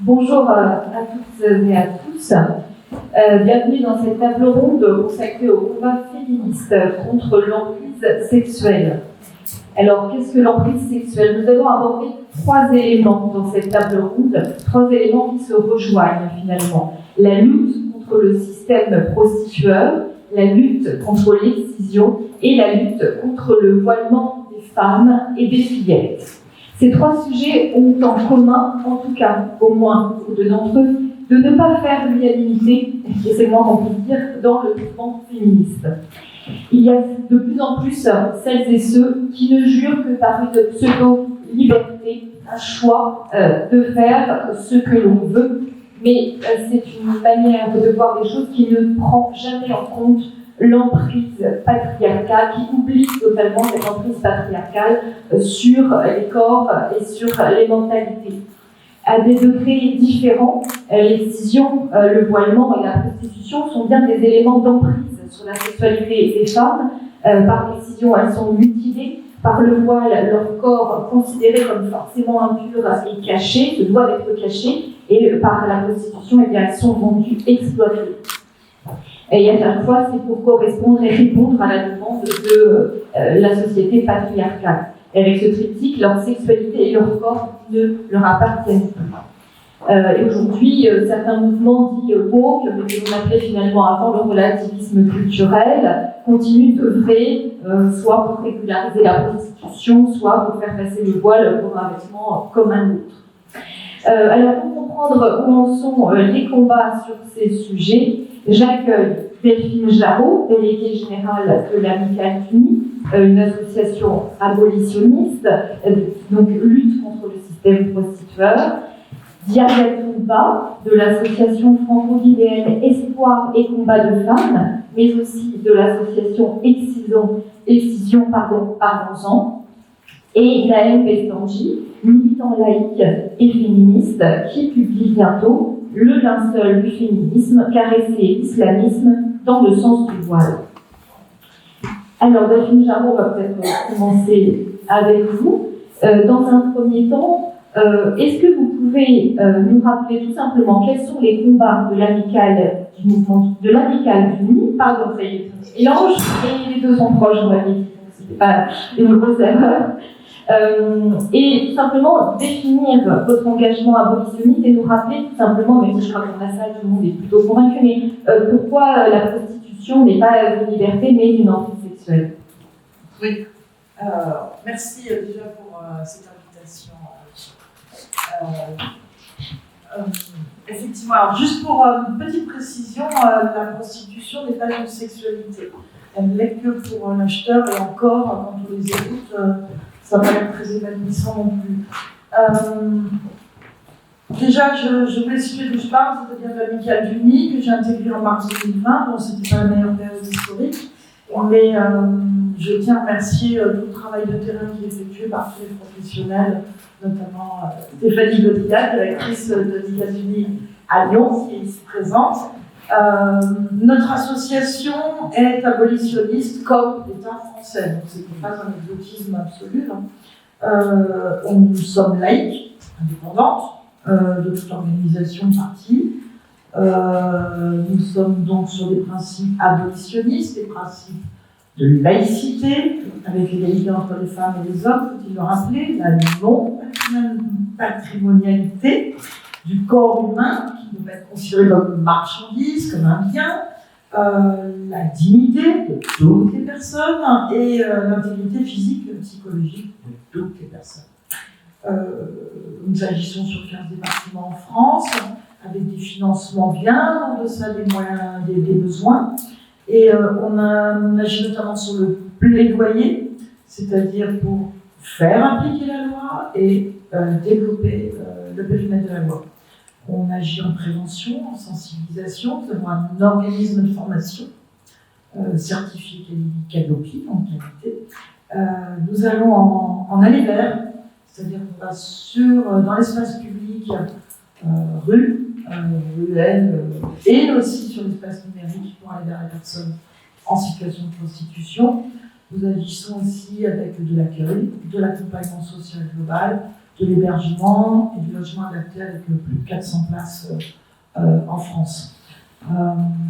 Bonjour à toutes et à tous. Bienvenue dans cette table ronde consacrée au combat féministe contre l'emprise sexuelle. Alors, qu'est-ce que l'emprise sexuelle? Nous allons aborder 3 éléments dans cette table ronde, 3 éléments qui se rejoignent finalement. La lutte contre le système prostitueur, la lutte contre l'excision et la lutte contre le voilement des femmes et des fillettes. Ces 3 sujets ont en commun, en tout cas, au moins pour 2 d'entre eux, de ne pas faire l'unanimité, et c'est le moins qu'on peut dire, dans le mouvement féministe. Il y a de plus en plus celles et ceux qui ne jurent que par une pseudo-liberté, un choix de faire ce que l'on veut, mais c'est une manière de voir les choses qui ne prend jamais en compte l'emprise patriarcale, qui oublie totalement cette emprise patriarcale sur les corps et sur les mentalités. À des degrés différents, l'excision, le voilement et la prostitution sont bien des éléments d'emprise sur la sexualité des femmes. Par l'excision, elles sont mutilées. Par le voile, leur corps considéré comme forcément impur et caché, se doit d'être caché. Et par la prostitution, eh bien, elles sont vendues, exploitées. Et à chaque fois, c'est pour correspondre et répondre à la demande de la société patriarcale. Et avec ce triptyque, leur sexualité et leur corps ne leur appartiennent plus. Et aujourd'hui, certains mouvements dits woke, mais que l'on appelait finalement avant le relativisme culturel, continuent d'œuvrer soit pour régulariser la prostitution, soit pour faire passer le voile pour un vêtement comme un autre. Alors, pour comprendre où en sont les combats sur ces sujets, j'accueille Delphine Jarot, déléguée générale de l'Amicale d'Unis, une association abolitionniste, donc lutte contre le système prostitueur. Diana Toumba, de l'association franco-guinéenne Espoir et Combat de femmes, mais aussi de l'association Excision, Parlons-en. Et Naël Bestanji, militant laïque et féministe, qui publie bientôt Le linceul du féminisme, caresser l'islamisme dans le sens du voile. Alors, Delphine Jarot va peut-être commencer avec vous. Dans un premier temps, est-ce que vous pouvez nous rappeler tout simplement quels sont les combats de l'amicale du mouvement, de l'amicale d'Unis, pardon, ça y est, mélange, et les 2 sont proches, on va dire, ce n'est pas une grosse erreur. Et tout simplement définir votre engagement abolitionniste et nous rappeler tout simplement, même si je crois que dans la salle tout le monde est plutôt convaincu, mais pourquoi la prostitution n'est pas une liberté mais une emprise sexuelle. Oui, merci déjà pour cette invitation. Effectivement, alors juste pour une petite précision, la prostitution n'est pas une sexualité. Elle n'est que pour l'acheteur et encore, quand on les écoute, ça va être très épanouissant non plus. Déjà, je voulais situer d'où je parle, c'est-à-dire de l'Amicale d'Unis, que j'ai intégrée en mars 2020. Bon, c'était pas la meilleure période historique, mais je tiens à remercier tout le travail de terrain qui est effectué par tous les professionnels, notamment Stéphanie Godillac, directrice de l'Amicale d'Unis à Lyon, qui est ici présente. Notre association est abolitionniste comme l'État français, donc ce n'est pas un exotisme absolu. Nous sommes laïques, indépendantes de toute organisation partie. Nous sommes donc sur des principes abolitionnistes, des principes de laïcité, avec l'égalité entre les femmes et les hommes, faut-il le rappeler, la non-patrimonialité du corps humain, qui ne peut être considéré comme une marchandise, comme un bien, la dignité de toutes les personnes et l'intégrité physique et psychologique de toutes les personnes. Nous agissons sur 15 départements en France, avec des financements bien en deçà des moyens, des besoins. Et on agit notamment sur le plaidoyer, c'est-à-dire pour faire appliquer la loi et développer le périmètre de la loi. On agit en prévention, en sensibilisation. Nous avons un organisme de formation certifié Cadopi en qualité. Nous allons en aller vers, c'est-à-dire qu'on va dans l'espace public, ruelles, et aussi sur l'espace numérique pour aller vers les personnes en situation de prostitution. Nous agissons aussi avec de l'accueil, de l'accompagnement social global, de l'hébergement et du logement adapté avec plus de 400 places en France.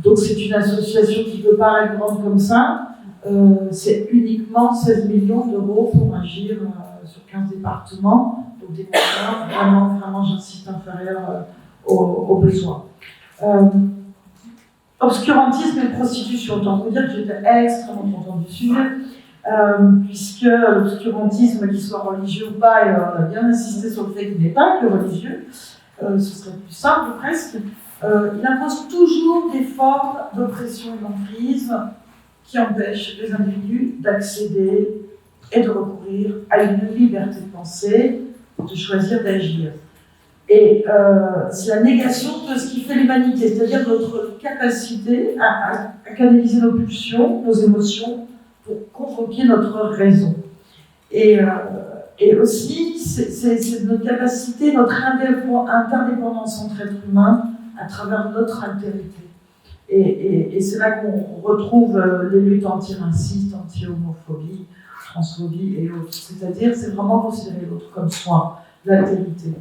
Donc c'est une association qui peut paraître grande comme ça. C'est uniquement 16 millions d'euros pour agir sur 15 départements, donc des moyens vraiment j'insiste, inférieurs aux besoins. Obscurantisme et prostitution, autant vous dire que j'étais extrêmement contente du sujet, puisque l'obscurantisme, qu'il soit religieux ou pas, et on a bien insisté sur le fait qu'il n'est pas que religieux, ce serait plus simple presque, il impose toujours des formes d'oppression et d'emprise qui empêchent les individus d'accéder et de recourir à une liberté de pensée, de choisir d'agir. Et c'est la négation de ce qui fait l'humanité, c'est-à-dire notre capacité à canaliser nos pulsions, nos émotions, pour convoquer notre raison. Et aussi, c'est notre capacité, notre interdépendance entre êtres humains à travers notre altérité. Et c'est là qu'on retrouve les luttes anti-racistes, anti-homophobie, transphobie et autres. C'est-à-dire, c'est vraiment considérer l'autre comme soi, l'altérité.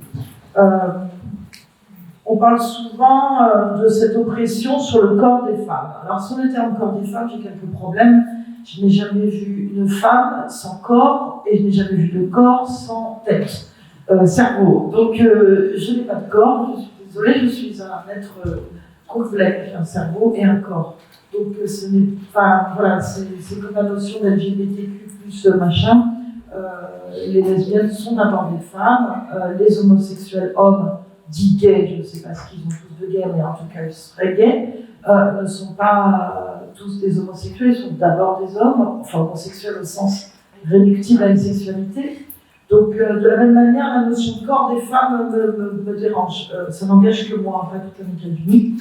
On parle souvent de cette oppression sur le corps des femmes. Alors, sur le terme corps des femmes, j'ai quelques problèmes. Je n'ai jamais vu une femme sans corps et je n'ai jamais vu de corps sans tête, cerveau. Donc, je n'ai pas de corps, je suis désolée, je suis un être complet, un cerveau et un corps. Donc, ce n'est pas. Voilà, c'est comme la notion d'LGBTQ, machin. Les lesbiennes sont d'abord des femmes, les homosexuels hommes, dits gays, je ne sais pas ce qu'ils ont tous de gays, mais en tout cas ils seraient gays, ne sont pas tous des homosexuels, ils sont d'abord des hommes, enfin homosexuels au sens réductible à une sexualité. Donc de la même manière, la notion de corps des femmes me dérange. Ça n'engage que moi, après toute l'Amérique unie.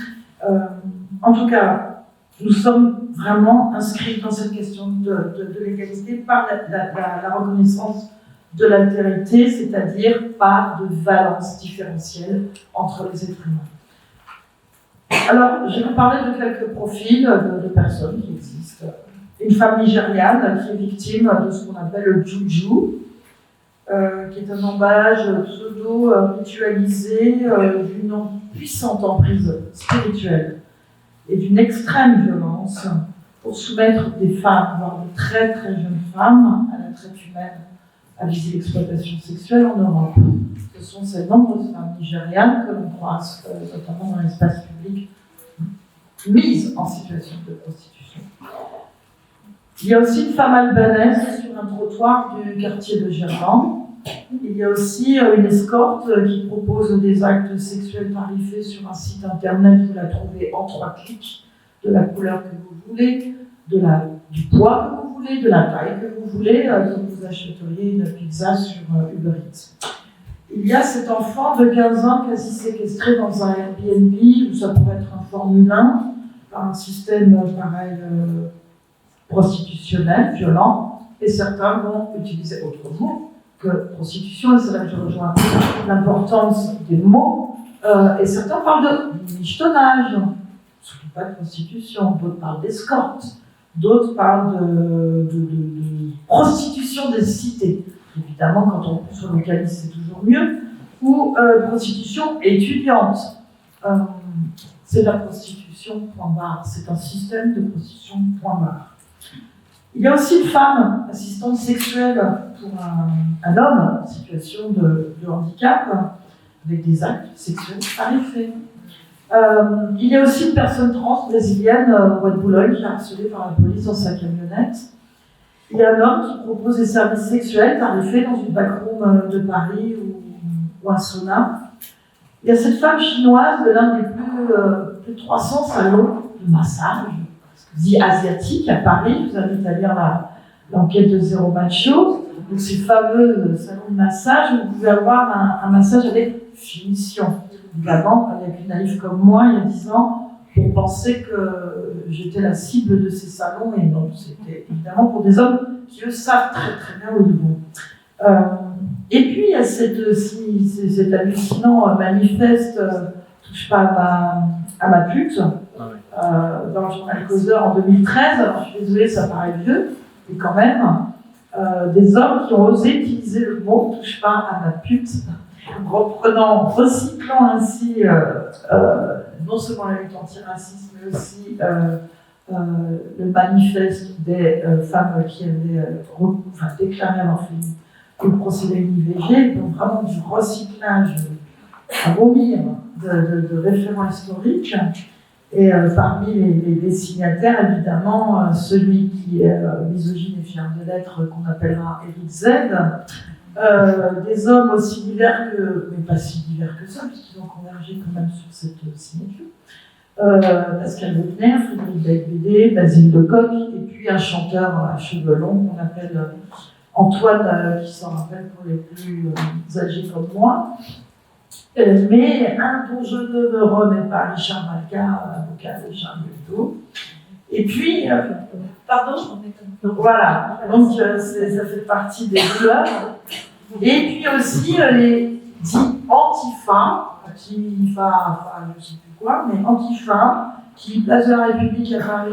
En tout cas, nous sommes vraiment inscrits dans cette question de l'égalité par la reconnaissance de l'altérité, c'est-à-dire par de valence différentielle entre les êtres humains. Alors, je vais vous parler de quelques profils de personnes qui existent. Une femme nigériane qui est victime de ce qu'on appelle le juju, qui est un emballage pseudo-ritualisé d'une puissante emprise spirituelle et d'une extrême violence pour soumettre des femmes, voire de très très jeunes femmes, à la traite humaine à viser l'exploitation sexuelle en Europe. Ce sont ces nombreuses femmes nigérianes que l'on croise, notamment dans l'espace public, mises en situation de prostitution. Il y a aussi une femme albanaise sur un trottoir du quartier de Gerland. Il y a aussi une escorte qui propose des actes sexuels tarifés sur un site internet. Vous la trouvez en 3 clics, de la couleur que vous voulez, du poids que vous voulez, de la taille que vous voulez, comme vous achèteriez une pizza sur Uber Eats. Il y a cet enfant de 15 ans quasi séquestré dans un Airbnb, où ça pourrait être un Formule 1, par un système pareil prostitutionnel, violent, et certains vont utiliser autre mot que prostitution, et c'est là que je rejoins l'importance des mots, et certains parlent de michetonnage, surtout pas de prostitution, d'autres parlent d'escorte, d'autres parlent de prostitution des cités. Évidemment, quand on se localise, c'est toujours mieux. Ou prostitution étudiante. C'est la prostitution, point barre. C'est un système de prostitution, point barre. Il y a aussi une femme assistante sexuelle pour un homme en situation de handicap, avec des actes sexuels tarifés. Il y a aussi une personne trans brésilienne au Bois de Boulogne qui est harcelée par la police dans sa camionnette. Il y a un homme qui propose des services sexuels tarifés dans une backroom de Paris ou un sauna. Il y a cette femme chinoise de l'un des plus de 300 salons de massage, dit asiatique à Paris. Je vous invite à lire l'enquête de Zéro Macho. Donc ces fameux salons de massage où vous pouvez avoir un massage avec finition. Évidemment, il y a qu'une naïve comme moi, il y a 10 ans, pour penser que j'étais la cible de ces salons, et non, c'était évidemment pour des hommes qui, eux, savent très très bien où ils vont. Et puis, il y a cet hallucinant manifeste « Touche pas à ma pute », dans le journal Causeur en 2013. Alors, je suis désolée, ça paraît vieux, mais quand même, des hommes qui ont osé utiliser le mot « touche pas à ma pute », recyclant ainsi non seulement la lutte antiraciste, mais aussi le manifeste des femmes qui avaient déclaré avoir fait le procédé l'IVG, donc vraiment du recyclage à vomir de référents historiques. Et parmi les signataires, évidemment, celui qui est misogyne et fier de l'être, qu'on appellera Éric Z, des hommes aussi divers mais pas si divers que ça, puisqu'ils ont convergé quand même sur cette signature. Pascal Bruckner, Frédéric Becbédé, Basile Lecoq, et puis un chanteur à cheveux longs qu'on appelle Antoine, qui s'en rappelle pour les plus âgés comme moi. Mais un dont je ne me remets pas, Richard Malka, avocat de Charles Hebdo. Et puis, pardon, voilà, donc ça fait partie des douleurs. Et puis aussi les dits Antifa, je ne sais plus quoi, mais Antifa, qui, place de la République à Paris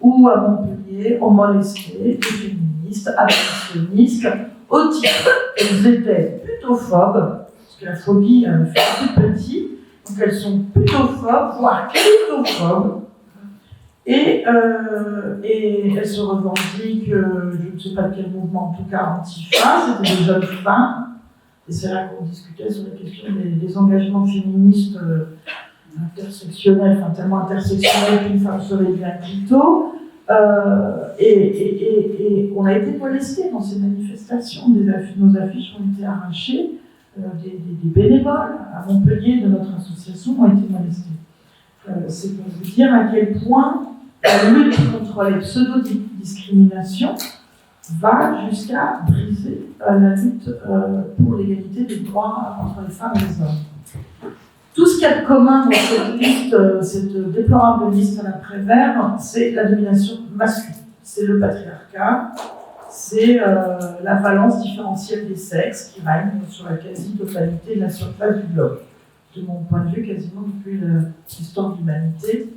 ou à Montpellier, ont molesté des féministes, abstentionnistes, au titre qu'elles étaient putophobes. La phobie fait tout petit, donc elles sont putophobes, voire clitophobes, et elles se revendiquent, je ne sais pas de quel mouvement, en tout cas Antifa, c'était des jeunes femmes, et c'est là qu'on discutait sur la question des engagements féministes intersectionnels, enfin tellement intersectionnels qu'une femme se réduit à clito, et on a été molestés dans ces manifestations, nos affiches ont été arrachées. Des bénévoles à Montpellier de notre association ont été molestés. C'est pour vous dire à quel point la lutte contre les pseudo-discriminations va jusqu'à briser la lutte pour l'égalité des droits entre les femmes et les hommes. Tout ce qu'il y a de commun dans cette liste, cette déplorable liste à la Prévert, c'est la domination masculine, c'est le patriarcat. C'est la valence différentielle des sexes qui règne sur la quasi-totalité de la surface du globe. De mon point de vue, quasiment depuis l'histoire de l'humanité,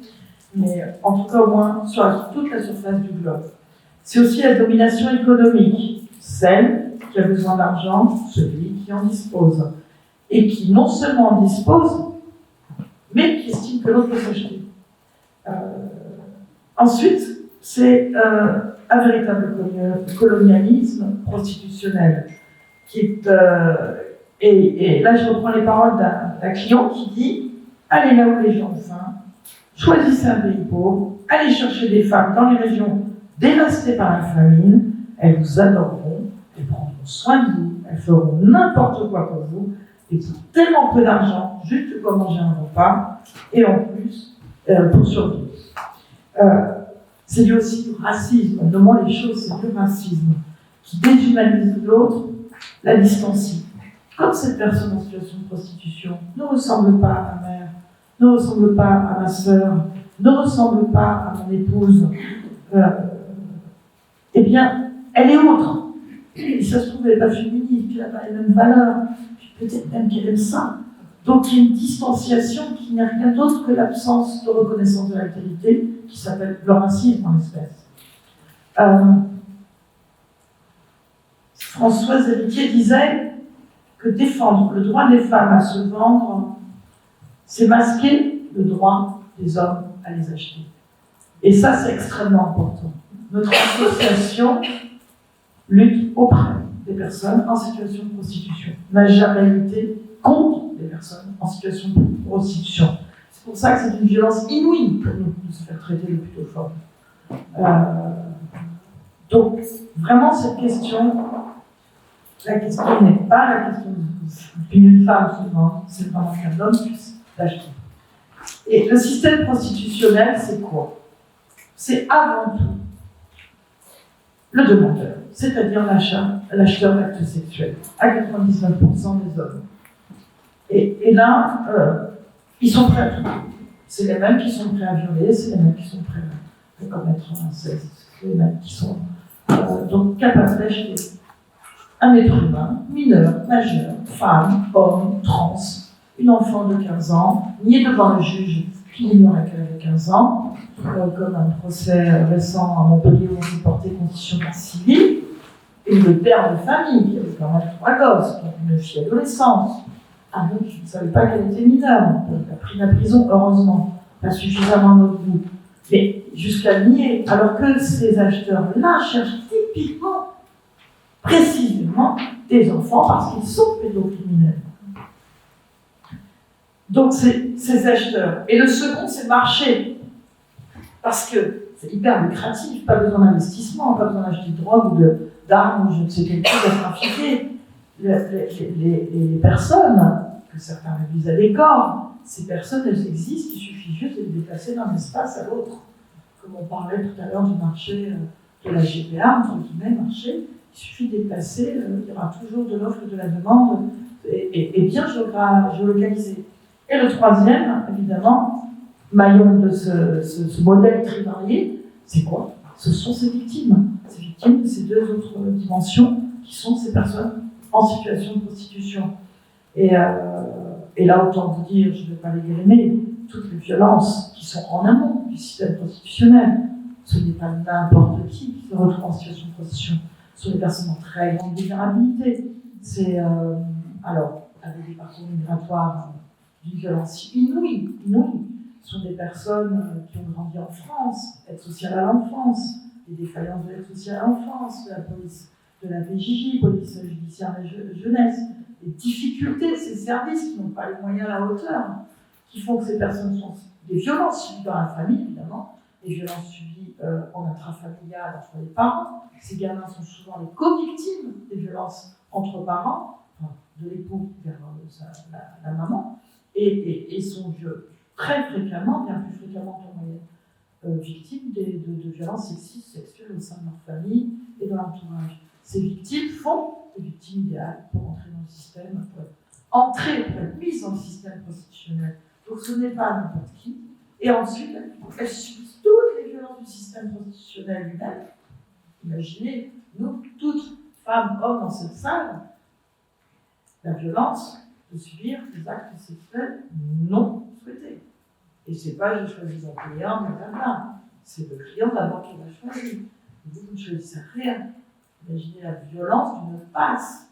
mais en tout cas au moins sur toute la surface du globe. C'est aussi la domination économique, celle qui a besoin d'argent, celui qui en dispose, et qui non seulement en dispose, mais qui estime que l'autre peut s'acheter. Ensuite, c'est un véritable colonialisme prostitutionnel qui est, et là je reprends les paroles d'un client qui dit « Allez là où les gens ont faim, choisissez un pays pauvre, allez chercher des femmes dans les régions dévastées par la famine, elles vous adoreront, elles prendront soin de vous, elles feront n'importe quoi pour vous, et pour tellement peu d'argent, juste pour manger un repas, et en plus, pour survivre. » C'est lié aussi du racisme, nommons les choses, c'est du racisme, qui déshumanise l'autre, la distancie. Comme cette personne en situation de prostitution ne ressemble pas à ma mère, ne ressemble pas à ma sœur, ne ressemble pas à mon épouse, eh bien, elle est autre. Et ça se trouve, elle n'est pas féminine, puis elle n'a pas les mêmes valeurs, puis peut-être même qu'elle aime ça. Donc il y a une distanciation qui n'est rien d'autre que l'absence de reconnaissance de l'altérité, qui s'appelle le racisme en espèce. Françoise Héritier disait que défendre le droit des femmes à se vendre, c'est masquer le droit des hommes à les acheter. Et ça, c'est extrêmement important. Notre association lutte auprès des personnes en situation de prostitution, n'a jamais lutté contre les personnes en situation de prostitution. C'est pour ça que c'est une violence inouïe pour nous de se faire traiter de putophobe. Donc, vraiment, cette question, la question n'est pas la question d'une femme souvent, c'est vraiment qu'un homme puisse l'acheter. Et le système prostitutionnel, c'est quoi? C'est avant tout le demandeur, c'est-à-dire l'acheteur d'actes sexuels, à 99% des hommes. Et là, ils sont prêts à tout. C'est les mêmes qui sont prêts à violer, c'est les mêmes qui sont prêts à commettre un sexe, c'est les mêmes qui sont donc capables d'acheter un être humain, mineur, majeur, femme, homme, trans, une enfant de 15 ans, nié devant le juge qui ignorait qu'elle avait 15 ans, comme un procès récent à Montpellier où on s'est porté constitution civile. Et le père de famille, qui avait quand même 3 gosses, donc une fille adolescente. Ah donc, je ne savais pas qu'elle était mineure. Elle a pris la prison, heureusement, pas suffisamment à notre goût. Mais jusqu'à nier, alors que ces acheteurs-là cherchent typiquement, précisément, des enfants parce qu'ils sont pédocriminels. Donc, ces acheteurs. Et le second, c'est le marché. Parce que c'est hyper lucratif, pas besoin d'investissement, pas besoin d'acheter de drogue ou d'armes ou je ne sais quel chose à trafiquer. Les personnes, que certains réduisent à des corps, ces personnes, elles existent, il suffit juste de les déplacer d'un espace à l'autre. Comme on parlait tout à l'heure du marché de la GPA, entre guillemets, marché, il suffit de déplacer, il y aura toujours de l'offre et de la demande, et bien géolocalisé. Et le troisième, évidemment, maillon de ce modèle très varié, c'est quoi? Ce sont ces victimes. Ces victimes de ces deux autres dimensions qui sont ces personnes en situation de prostitution. Et là, autant vous dire, je ne vais pas les dégainer, toutes les violences qui sont en amont du système prostitutionnel, ce n'est pas n'importe qui se retrouve en situation de prostitution. Ce sont des personnes en très grande vulnérabilité. C'est, alors, avec des parcours migratoires d'une violence inouïe. Ce sont des personnes qui ont grandi en France, aide sociale à l'enfance, des défaillances de l'aide sociale à l'enfance, de la police, de la PJJ, police judiciaire de jeunesse, des difficultés de ces services qui n'ont pas les moyens à la hauteur, qui font que ces personnes sont des violences subies dans la famille, évidemment, des violences subies en intrafamilial entre les parents. Ces gamins sont souvent les co-victimes des violences entre parents, enfin, de l'époux vers la maman, et sont très fréquemment, bien plus fréquemment qu'en moyenne, victimes de violences sexistes, sexuelles au sein de leur famille et de l'entourage. Ces victimes font des victimes idéales pour entrer dans le système, pour être mises dans le système prostitutionnel. Donc ce n'est pas n'importe qui. Et ensuite, elles subissent toutes les violences du système prostitutionnel lui-même. Imaginez, nous, toutes, femmes, hommes dans cette salle, la violence de subir des actes sexuels non souhaités. Et c'est pas je choisis un client, blablabla. C'est le client d'abord qui va choisir. Vous ne choisissez rien. Imaginez la violence d'une passe.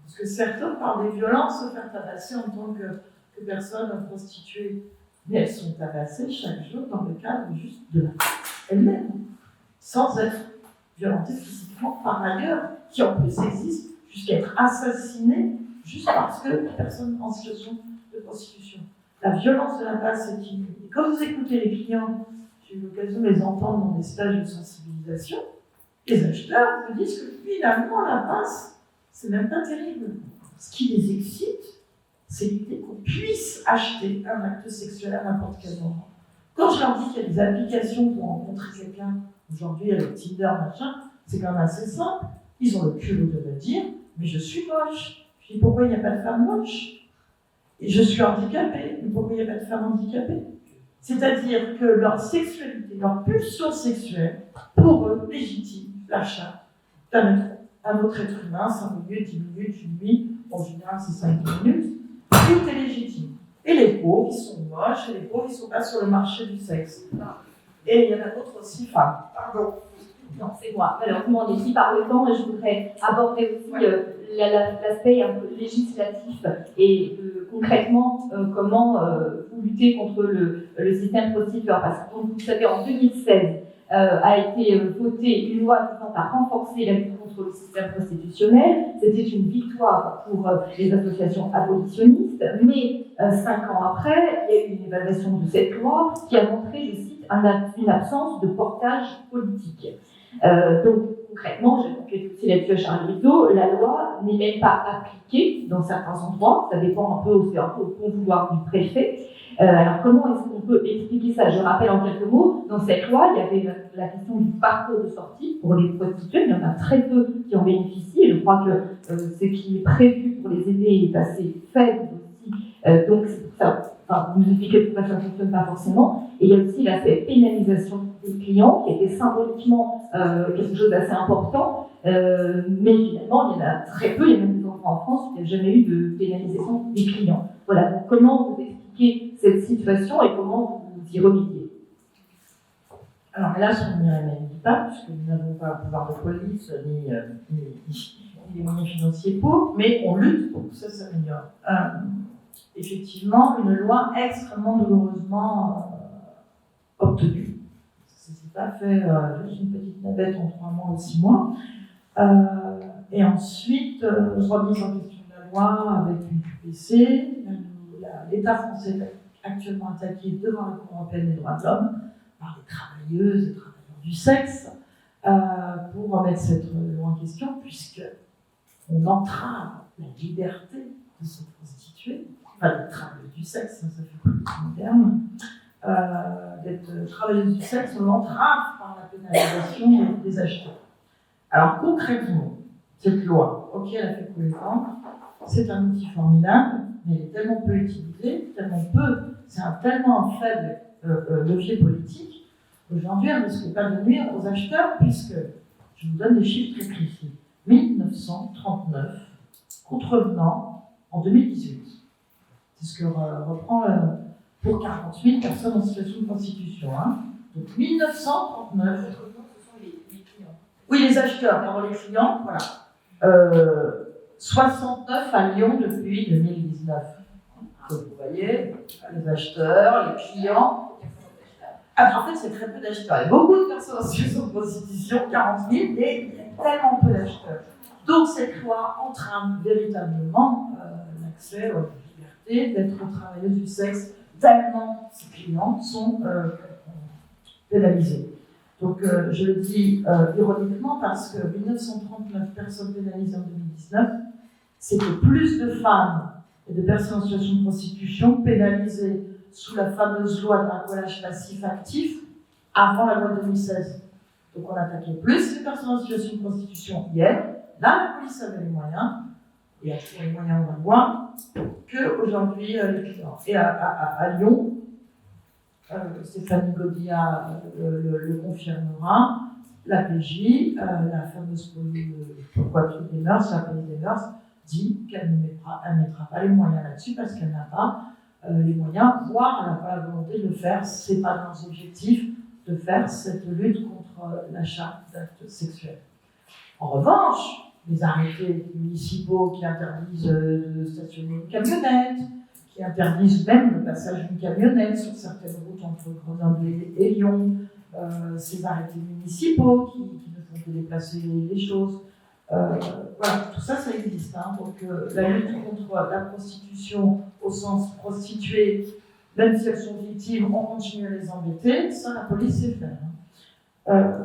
Parce que certains parlent des violences se faire tabasser en tant que personnes prostituées. Mais elles sont tabassées chaque jour dans le cadre juste de la passe elle-même, sans être violentées physiquement par ailleurs, qui en plus existent, jusqu'à être assassinées juste parce que les personnes en situation de prostitution. La violence de la passe est inouïe. Et quand vous écoutez les clients, j'ai eu l'occasion de les entendre dans des stages de sensibilisation, les acheteurs vous disent que finalement la passe, c'est même pas terrible. Ce qui les excite, c'est l'idée qu'on puisse acheter un acte sexuel à n'importe quel moment. Quand je leur dis qu'il y a des applications pour rencontrer quelqu'un, aujourd'hui avec Tinder, machin, c'est quand même assez simple. Ils ont le culot de me dire, mais je suis moche. Je dis, pourquoi il n'y a pas de femme moche? Et je suis handicapée, mais pourquoi il n'y a pas de femme handicapée? C'est-à-dire que leur sexualité, leur pulsion sexuelle, pour eux, légitime l'achat d'un autre être humain, 5 minutes, 10 minutes, une nuit, en général c'est 5 minutes, tout est légitime. Et les pauvres, ils sont moches, et les pauvres, ils ne sont pas sur le marché du sexe. Et il y en a d'autres aussi, femmes. Pardon. Non, c'est moi. Malheureusement, on est pris par le temps et je voudrais aborder aussi l'aspect un peu législatif et concrètement comment vous luttez contre le système prostitueur. Parce que, comme vous le savez, en 2016, a été votée une loi visant à renforcer la lutte contre le système prostitutionnel. C'était une victoire pour les associations abolitionnistes, mais 5 ans après, il y a eu une évaluation de cette loi qui a montré, je cite, une absence de portage politique. Donc concrètement, j'ai enquêté aussi là-dessus à Charlie Hebdo, la loi n'est même pas appliquée dans certains endroits, ça dépend un peu au bon vouloir du préfet. Alors comment est-ce qu'on peut expliquer ça? Je rappelle en quelques mots, dans cette loi, il y avait la question du parcours de sortie pour les prostituées, il y en a très peu qui en bénéficient, et je crois que ce qui est prévu pour les aider est assez faible aussi, donc c'est pour ça. Enfin, vous nous expliquez pourquoi ça ne fonctionne pas forcément. Et il y a aussi l'aspect pénalisation des clients, qui était symboliquement quelque chose d'assez important, mais finalement, il y en a très peu, il y a même des enfants en France où il n'y a jamais eu de pénalisation des clients. Voilà, donc comment vous expliquez cette situation et comment vous y remédiez? Alors, là, on irait même pas, puisque nous n'avons pas un pouvoir de police ni les moyens financiers pour, mais on lutte pour que ça s'améliore. Effectivement, une loi extrêmement douloureusement obtenue. Ça ne s'est pas fait juste une petite navette en 3 mois ou 6 mois. Et ensuite, remise en question de la loi avec une QPC. L'État français est actuellement attaqué devant la Cour européenne des droits de l'homme par les travailleuses et travailleurs du sexe pour remettre cette loi en question, puisqu'on entrave la liberté de se prostituer, enfin d'être travailleuse du sexe, ça fait plus moderne, d'être travailleuse du sexe, on l'entrave par la pénalisation des acheteurs. Alors concrètement, cette loi, ok, elle a fait couler le temps, c'est un outil formidable, mais il est tellement peu utilisé, c'est un tellement faible levier politique, aujourd'hui elle ne risque pas de nuire aux acheteurs, puisque, je vous donne des chiffres très précis, 1939 contrevenants en 2018. C'est ce que reprend pour 40 000 personnes en situation de prostitution. Hein. Donc 1939. Ce sont les clients. Oui, les acheteurs, pardon, les clients, voilà. 69 à Lyon depuis 2019. Donc vous voyez, les acheteurs, les clients. En fait, c'est très peu d'acheteurs. Il y a beaucoup de personnes en situation de prostitution, 40 000, mais il y a tellement peu d'acheteurs. Donc cette loi entrave véritablement l'accès aux libertés d'être travailleuse du sexe, tellement ces clients sont pénalisés. Donc je le dis ironiquement parce que 1939 personnes pénalisées en 2019, c'est que plus de femmes et de personnes en situation de prostitution pénalisées sous la fameuse loi de racolage passif-actif avant la loi de 2016. Donc on attaquait plus les personnes en situation de prostitution hier. Là, la police avait les moyens, et a toujours les moyens, on va le voir, qu'aujourd'hui les clients. Et à Lyon, Stéphanie Godilla le confirmera, la PJ, la fameuse poitrine des mœurs, la police des mœurs, dit qu'elle ne mettra pas les moyens là-dessus parce qu'elle n'a pas les moyens, voire elle n'a pas la volonté de le faire. Ce n'est pas dans leurs objectifs de faire cette lutte contre l'achat d'actes sexuels. En revanche, les arrêtés municipaux qui interdisent de stationner une camionnette, qui interdisent même le passage d'une camionnette sur certaines routes entre Grenoble et Lyon, ces arrêtés municipaux qui ne font que déplacer les choses. Voilà, tout ça, ça existe. Hein. Donc, la lutte contre la prostitution au sens prostituée, même si elles sont victimes, on continue à les embêter, ça, la police sait faire. Hein.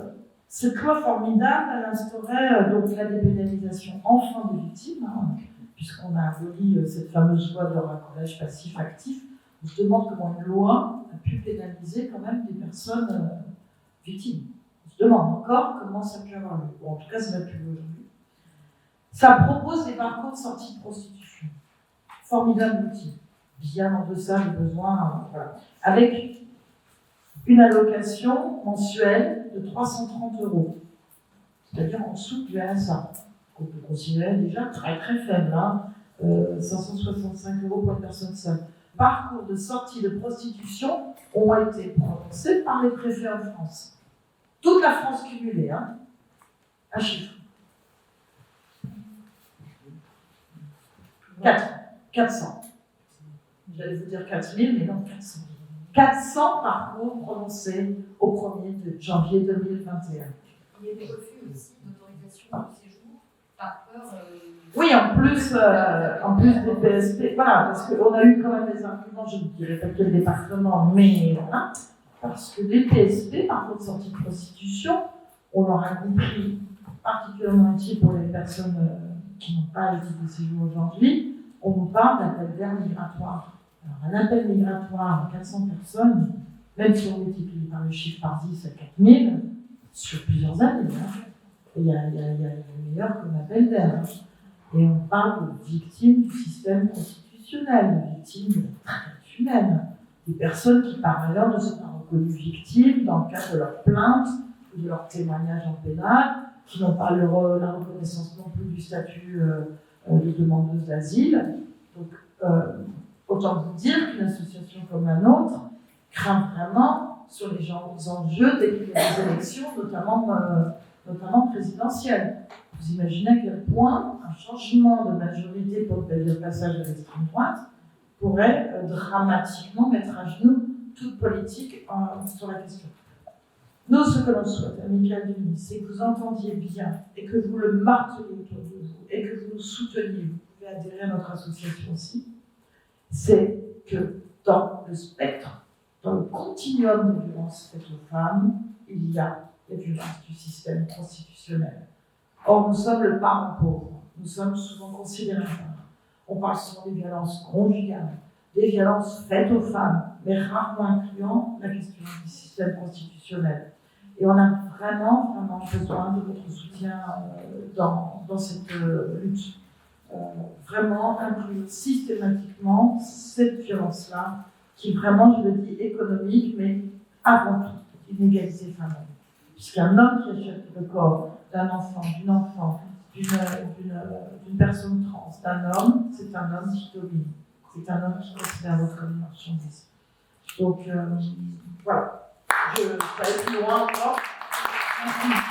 Cette loi formidable, elle instaurait donc la dépénalisation enfin des victimes, hein, puisqu'on a aboli cette fameuse loi de racolage passif-actif. On se demande comment une loi a pu pénaliser quand même des personnes victimes. On se demande encore comment ça a pu avoir lieu. Bon, en tout cas, ça n'a plus lieu aujourd'hui. Ça propose des parcours de sortie de prostitution. Formidable outil. Bien en deçà des besoins, voilà. Avec une allocation mensuelle de 330 €, c'est-à-dire en dessous du RSA, qu'on peut considérer déjà très très faible, hein, 565 € pour une personne seule. Parcours de sortie de prostitution ont été prononcés par les préfets en France. Toute la France cumulée, hein, un chiffre. 400. J'allais vous dire 4000, mais non, 400. 400 parcours prononcés au 1er janvier 2021. Il y a des refus aussi d'autorisation de séjour par peur. Oui, en plus des PSP, voilà, parce qu'on a eu quand même des arguments, je ne dirais pas quel département, mais voilà, parce que les PSP, par contre, sortie de prostitution, on leur a compris particulièrement utile pour les personnes qui n'ont pas le titre de séjour aujourd'hui. On nous parle d'appel d'air migratoire. Alors, un appel migratoire à 400 personnes, même si on multiplie par le chiffre par 10 à 4000, sur plusieurs années, hein. Il y a meilleur qu'un appel d'air. Hein. Et on parle de victimes du système constitutionnel, de victimes de la traite humaine, des personnes qui, par ailleurs, ne sont pas reconnues victimes dans le cadre de leur plainte ou de leur témoignage en pénal, qui n'ont pas la reconnaissance non plus du statut de demandeuse d'asile. Donc, autant vous dire qu'une association comme la nôtre craint vraiment sur les enjeux des élections, notamment présidentielles. Vous imaginez à quel point un changement de majorité pour le passage de l'extrême droite pourrait dramatiquement mettre à genoux toute politique sur la question. Nous, ce que l'on souhaite, Amicale Unie, c'est que vous entendiez bien et que vous le marteliez autour de vous et que vous nous souteniez. Vous pouvez adhérer à notre association aussi. C'est que dans le spectre, dans le continuum de violences faites aux femmes, il y a les violences du système constitutionnel. Or, nous sommes le parent pauvre. Nous sommes souvent considérés comme. On parle souvent des violences conjugales, des violences faites aux femmes, mais rarement incluant la question du système constitutionnel. Et on a vraiment, vraiment besoin de votre soutien dans cette lutte. Vraiment inclure systématiquement cette violence-là, qui vraiment, je le dis, économique, mais avant tout, inégalisée femme-homme. Puisqu'un homme qui achète le corps d'un enfant, d'une personne trans, d'un homme, c'est un homme qui domine. C'est un homme qui considère l'autre comme une marchandise. Donc, voilà. Je vais aller plus loin encore.